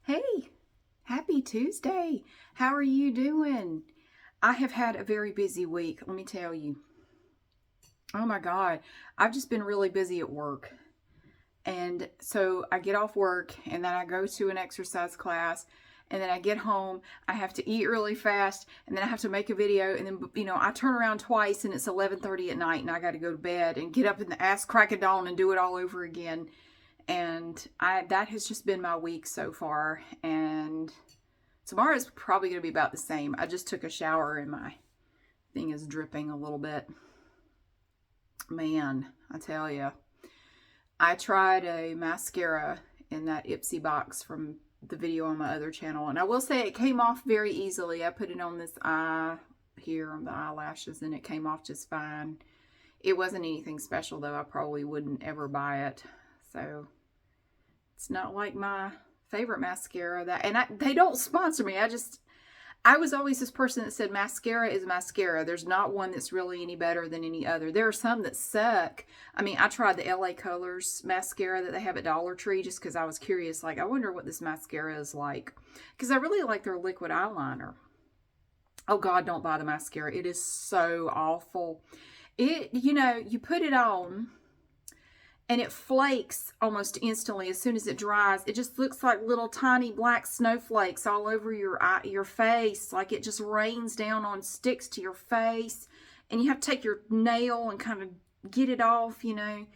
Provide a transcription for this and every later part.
Hey, happy Tuesday. How are you doing? I have had a very busy week, let me tell you. Oh my God, I've just been really busy at work. And so I get off work and then I go to an exercise class and then I get home. I have to eat really fast and then I have to make a video and then, I turn around twice and it's 11:30 at night and I got to go to bed and get up in the ass crack of dawn and do it all over again. And that has just been my week so far. And tomorrow is probably going to be about the same. I just took a shower and my thing is dripping a little bit. Man, I tell you. I tried a mascara in that Ipsy box from the video on my other channel. And I will say it came off very easily. I put it on this eye here on the eyelashes and it came off just fine. It wasn't anything special though. I probably wouldn't ever buy it. So it's not like my favorite mascara. They don't sponsor me. I was always this person that said mascara is mascara. There's not one that's really any better than any other. There are some that suck. I mean, I tried the LA Colors mascara that they have at Dollar Tree just because I was curious. Like, I wonder what this mascara is like. Because I really like their liquid eyeliner. Oh, God, don't buy the mascara. It is so awful. You put it on and it flakes almost instantly as soon as it dries. It just looks like little tiny black snowflakes all over your face. Like it just rains down on, sticks to your face. And you have to take your nail and kind of get it off, And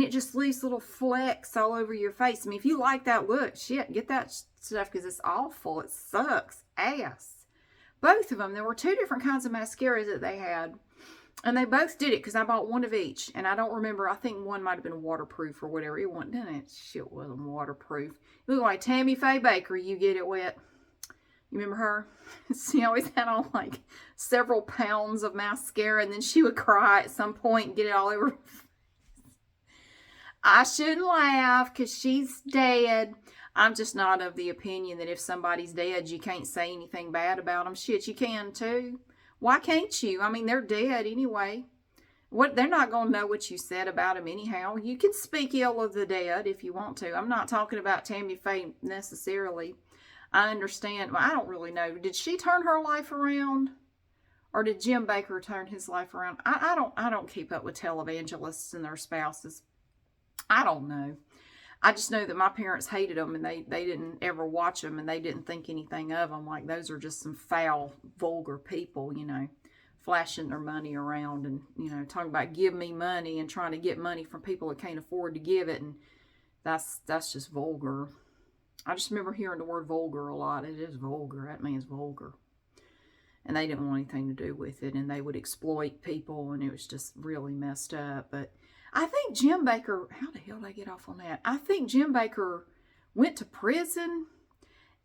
it just leaves little flecks all over your face. I mean, if you like that look, shit, get that stuff because it's awful. It sucks ass. Both of them. There were two different kinds of mascaras that they had. And they both did it because I bought one of each. And I don't remember. I think one might have been waterproof or whatever. It wasn't, didn't it? Shit wasn't waterproof. It looked like Tammy Faye Baker. You get it wet. You remember her? She always had on like several pounds of mascara. And then she would cry at some point and get it all over. I shouldn't laugh because she's dead. I'm just not of the opinion that if somebody's dead, you can't say anything bad about them. Shit, you can too. Why can't you? I mean, they're dead anyway. They're not going to know what you said about them anyhow. You can speak ill of the dead if you want to. I'm not talking about Tammy Faye necessarily. I understand. Well, I don't really know. Did she turn her life around? Or did Jim Bakker turn his life around? I don't keep up with televangelists and their spouses. I don't know. I just know that my parents hated them and they didn't ever watch them and they didn't think anything of them. Like, those are just some foul, vulgar people, flashing their money around and, talking about give me money and trying to get money from people that can't afford to give it. And that's just vulgar. I just remember hearing the word vulgar a lot. It is vulgar. That means vulgar. And they didn't want anything to do with it. And they would exploit people and it was just really messed up. But I think Jim Bakker, how the hell did I get off on that? I think Jim Bakker went to prison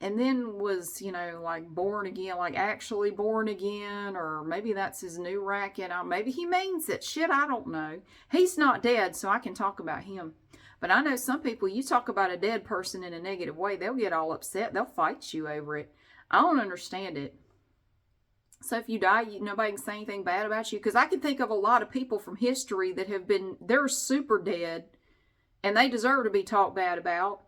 and then was, like born again, like actually born again, or maybe that's his new racket. Maybe he means it. Shit, I don't know. He's not dead, so I can talk about him. But I know some people, you talk about a dead person in a negative way, they'll get all upset. They'll fight you over it. I don't understand it. So if you die, nobody can say anything bad about you. Because I can think of a lot of people from history that they're super dead. And they deserve to be talked bad about.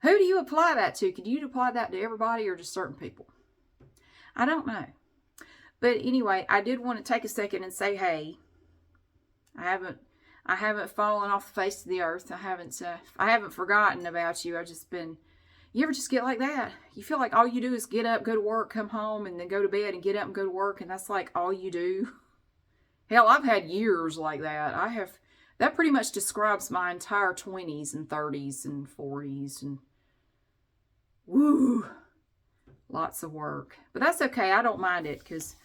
Who do you apply that to? Could you apply that to everybody or just certain people? I don't know. But anyway, I did want to take a second and say, hey, I haven't fallen off the face of the earth. I haven't forgotten about you. You ever just get like that? You feel like all you do is get up, go to work, come home, and then go to bed and get up and go to work, and that's like all you do. Hell, I've had years like that. That pretty much describes my entire 20s and 30s and 40s, and woo, lots of work. But that's okay. I don't mind it because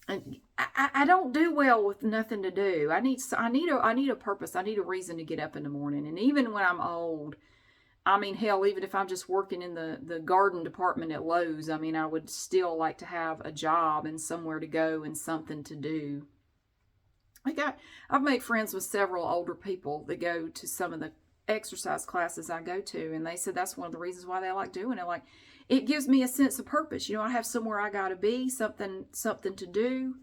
I don't do well with nothing to do. I need a purpose. I need a reason to get up in the morning, and even when I'm old. I mean, hell, even if I'm just working in the garden department at Lowe's, I mean, I would still like to have a job and somewhere to go and something to do. Like I've made friends with several older people that go to some of the exercise classes I go to, and they said that's one of the reasons why they like doing it. Like, it gives me a sense of purpose. I have somewhere I got to be, something to do.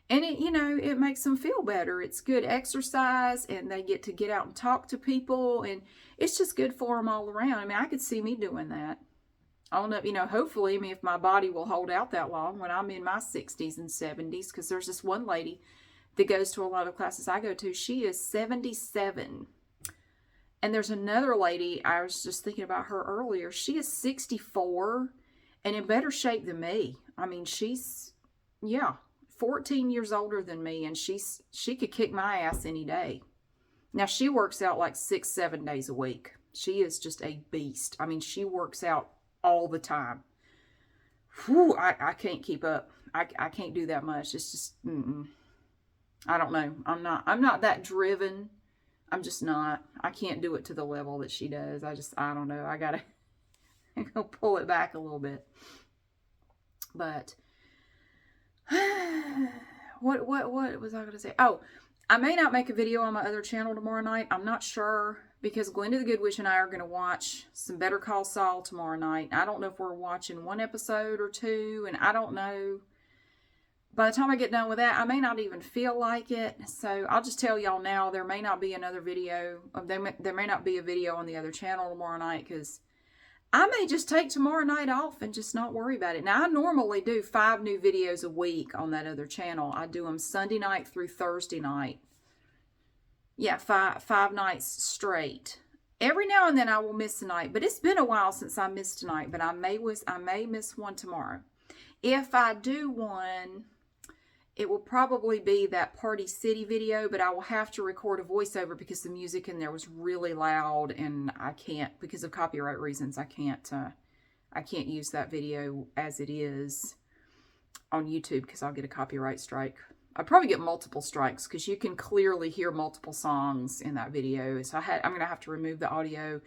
And it makes them feel better. It's good exercise and they get out and talk to people, and it's just good for them all around. I mean, I could see me doing that. I don't know, you know, hopefully, I mean, if my body will hold out that long when I'm in my 60s and 70s, because there's this one lady that goes to a lot of classes I go to. She is 77. And there's another lady, I was just thinking about her earlier. She is 64 and in better shape than me. I mean, she's, yeah, 14 years older than me, and she could kick my ass any day. Now, she works out like 6-7 days a week. She is just a beast. I mean, she works out all the time. Whew, I can't keep up. I can't do that much. It's just, I don't know. I'm not that driven. I'm just not. I can't do it to the level that she does. I don't know. I gotta go pull it back a little bit. But what was I gonna say? Oh, I may not make a video on my other channel tomorrow night. I'm not sure, because Glenda the Good Witch and I are gonna watch some Better Call Saul tomorrow night. I don't know if we're watching 1 episode or 2, and I don't know. By the time I get done with that, I may not even feel like it. So I'll just tell y'all now, there may not be another video. There may not be a video on the other channel tomorrow night, because I may just take tomorrow night off and just not worry about it. Now, I normally do 5 new videos a week on that other channel. I do them Sunday night through Thursday night. Yeah, five nights straight. Every now and then I will miss a night, but it's been a while since I missed tonight. But I may miss one tomorrow. If I do one, it will probably be that Party City video, but I will have to record a voiceover because the music in there was really loud, and I can't, because of copyright reasons, I can't use that video as it is on YouTube, because I'll get a copyright strike. I'd probably get multiple strikes, because you can clearly hear multiple songs in that video. So I'm going to have to remove the audio.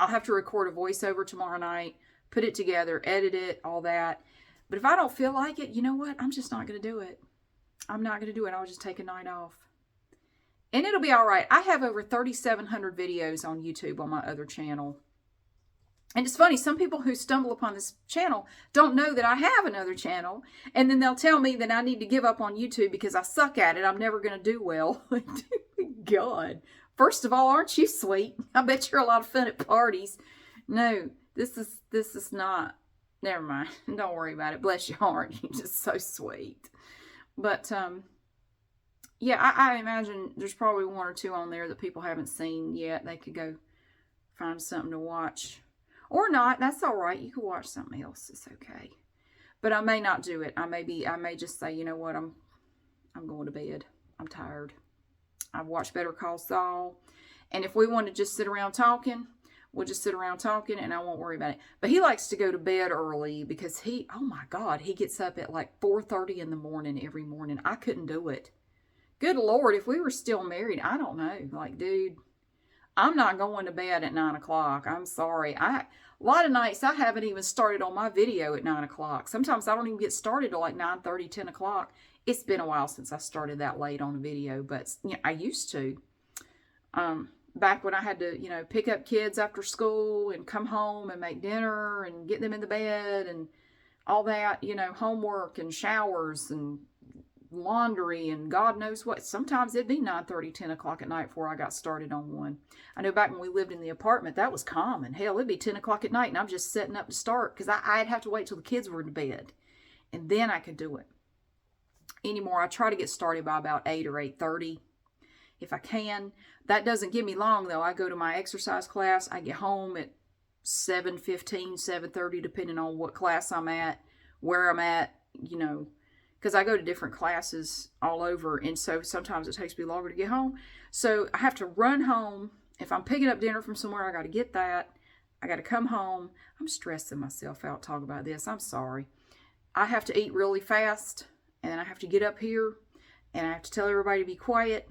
I'll have to record a voiceover tomorrow night, put it together, edit it, all that. But if I don't feel like it, you know what? I'm just not going to do it. I'm not going to do it. I'll just take a night off. And it'll be all right. I have over 3,700 videos on YouTube on my other channel. And it's funny, some people who stumble upon this channel don't know that I have another channel. And then they'll tell me that I need to give up on YouTube because I suck at it. I'm never going to do well. God. First of all, aren't you sweet? I bet you're a lot of fun at parties. No, this is not. Never mind. Don't worry about it. Bless your heart. You're just so sweet. But, yeah, I imagine there's probably 1 or 2 on there that people haven't seen yet. They could go find something to watch. Or not. That's all right. You can watch something else. It's okay. But I may not do it. I may just say, you know what, I'm going to bed. I'm tired. I've watched Better Call Saul. And if we want to just sit around talking, we'll just sit around talking, and I won't worry about it. But he likes to go to bed early because oh my God, he gets up at like 4:30 in the morning every morning. I couldn't do it. Good Lord, if we were still married, I don't know. Like, dude, I'm not going to bed at 9 o'clock. I'm sorry. A lot of nights I haven't even started on my video at 9 o'clock. Sometimes I don't even get started till like 9:30, 10 o'clock. It's been a while since I started that late on a video, but you know, I used to. Back when I had to, you know, pick up kids after school and come home and make dinner and get them in the bed and all that, you know, homework and showers and laundry and God knows what. Sometimes it'd be 9:30, 10 o'clock at night before I got started on one. I know back when we lived in the apartment, that was common. Hell, it'd be 10 o'clock at night and I'm just setting up to start because I'd have to wait till the kids were in bed and then I could do it. Anymore, I try to get started by about 8 or 8:30 if I can. That doesn't give me long though. I go to my exercise class. I get home at 7:15, 7:30, depending on what class I'm at, where I'm at, you know, because I go to different classes all over. And so sometimes it takes me longer to get home. So I have to run home. If I'm picking up dinner from somewhere, I got to get that. I got to come home. I'm stressing myself out talking about this. I'm sorry. I have to eat really fast. And then I have to get up here. And I have to tell everybody to be quiet.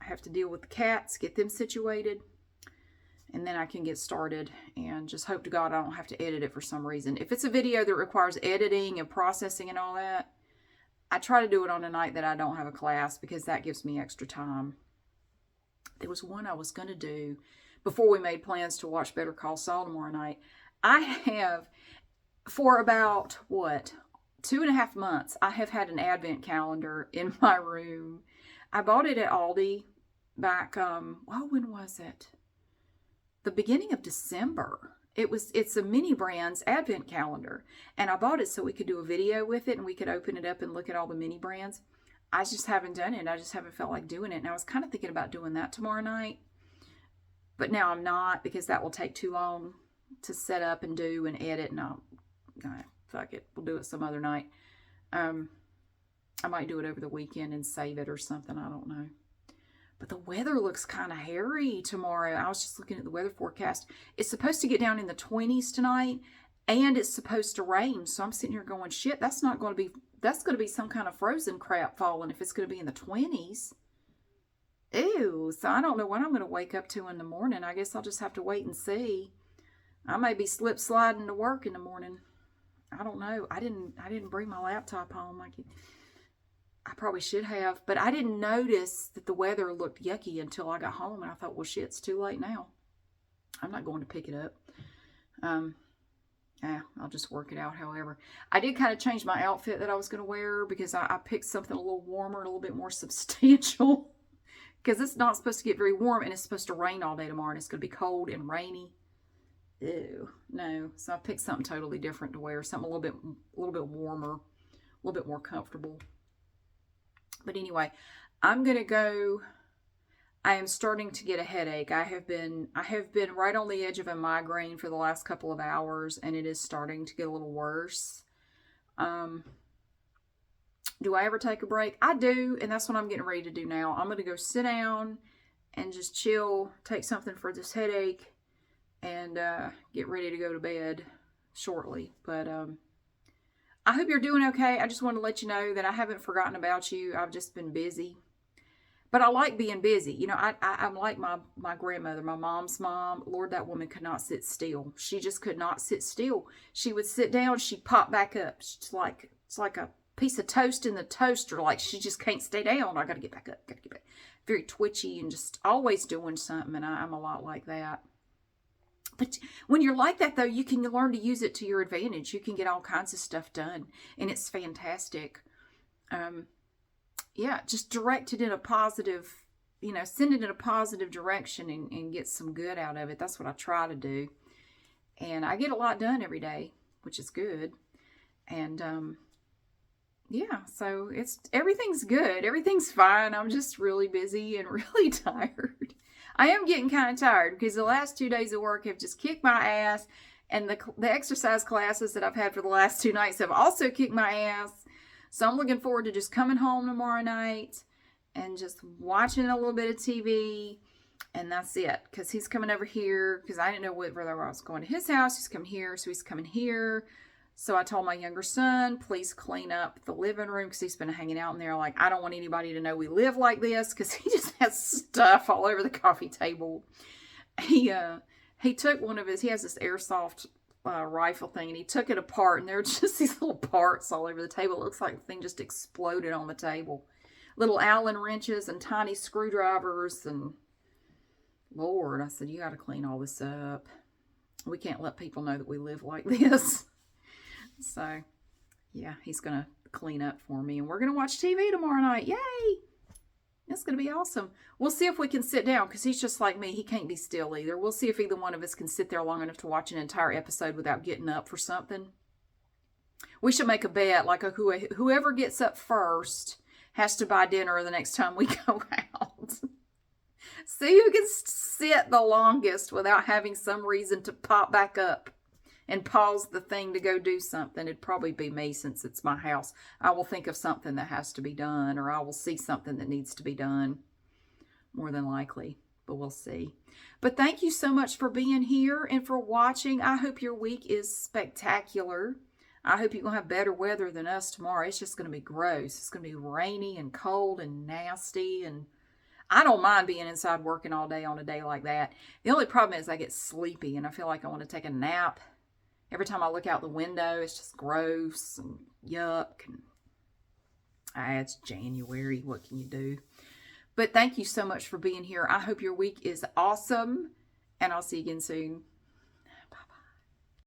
I have to deal with the cats, get them situated, and then I can get started and just hope to God I don't have to edit it for some reason. If it's a video that requires editing and processing and all that, I try to do it on a night that I don't have a class because that gives me extra time. There was one I was going to do before we made plans to watch Better Call Saul tomorrow night. I have, for about, 2.5 months, I have had an advent calendar in my room. I bought it at Aldi back, when was it? The beginning of December. It's a Mini Brands advent calendar. And I bought it so we could do a video with it and we could open it up and look at all the Mini Brands. I just haven't done it. I just haven't felt like doing it. And I was kind of thinking about doing that tomorrow night. But now I'm not, because that will take too long to set up and do and edit. And fuck it. We'll do it some other night. I might do it over the weekend and save it or something. I don't know. But the weather looks kind of hairy tomorrow. I was just looking at the weather forecast. It's supposed to get down in the 20s tonight, and it's supposed to rain. So I'm sitting here going, shit, that's going to be some kind of frozen crap falling if it's going to be in the 20s. Ew. So I don't know what I'm going to wake up to in the morning. I guess I'll just have to wait and see. I may be slip sliding to work in the morning. I don't know. I didn't bring my laptop home. I probably should have, but I didn't notice that the weather looked yucky until I got home, and I thought, well, shit, it's too late now. I'm not going to pick it up. I'll just work it out. However, I did kind of change my outfit that I was going to wear, because I picked something a little warmer, a little bit more substantial, because it's not supposed to get very warm, and it's supposed to rain all day tomorrow, and it's going to be cold and rainy. Ew, no. So I picked something totally different to wear, something a little bit warmer, a little bit more comfortable. But anyway, I'm going to go. I am starting to get a headache. I have been right on the edge of a migraine for the last couple of hours, and it is starting to get a little worse. Do I ever take a break? I do, and that's what I'm getting ready to do now. I'm going to go sit down and just chill, take something for this headache, and get ready to go to bed shortly. But I hope you're doing okay. I just want to let you know that I haven't forgotten about you. I've just been busy. But I like being busy. You know, I'm like my grandmother, my mom's mom. Lord, that woman could not sit still. She just could not sit still. She would sit down, she'd pop back up. It's like a piece of toast in the toaster. Like, she just can't stay down. I got to get back up. Very twitchy and just always doing something. And I'm a lot like that. But when you're like that, though, you can learn to use it to your advantage. You can get all kinds of stuff done, and it's fantastic. Just direct it in a positive, send it in a positive direction and get some good out of it. That's what I try to do. And I get a lot done every day, which is good. And, so everything's good. Everything's fine. I'm just really busy and really tired. I am getting kind of tired because the last 2 days of work have just kicked my ass, and the exercise classes that I've had for the last 2 nights have also kicked my ass. So I'm looking forward to just coming home tomorrow night and just watching a little bit of TV, and that's it. Because he's coming over here, because I didn't know whether I was going to his house. He's coming here, so he's coming here. So I told my younger son, please clean up the living room, because he's been hanging out in there. Like, I don't want anybody to know we live like this, because he just has stuff all over the coffee table. He took he has this airsoft rifle thing, and he took it apart, and there were just these little parts all over the table. It looks like the thing just exploded on the table. Little Allen wrenches and tiny screwdrivers, and Lord, I said, you got to clean all this up. We can't let people know that we live like this. So, yeah, he's going to clean up for me. And we're going to watch TV tomorrow night. Yay! It's going to be awesome. We'll see if we can sit down, because he's just like me. He can't be still either. We'll see if either one of us can sit there long enough to watch an entire episode without getting up for something. We should make a bet. Like, whoever gets up first has to buy dinner the next time we go out. See who can sit the longest without having some reason to pop back up and pause the thing to go do something. It'd probably be me, since it's my house. I will think of something that has to be done, or I will see something that needs to be done, more than likely, but we'll see. But thank you so much for being here and for watching. I hope your week is spectacular. I hope you're going to have better weather than us tomorrow. It's just going to be gross. It's going to be rainy and cold and nasty, and I don't mind being inside working all day on a day like that. The only problem is I get sleepy, and I feel like I want to take a nap. Every time I look out the window, it's just gross and yuck. And it's January. What can you do? But thank you so much for being here. I hope your week is awesome, and I'll see you again soon.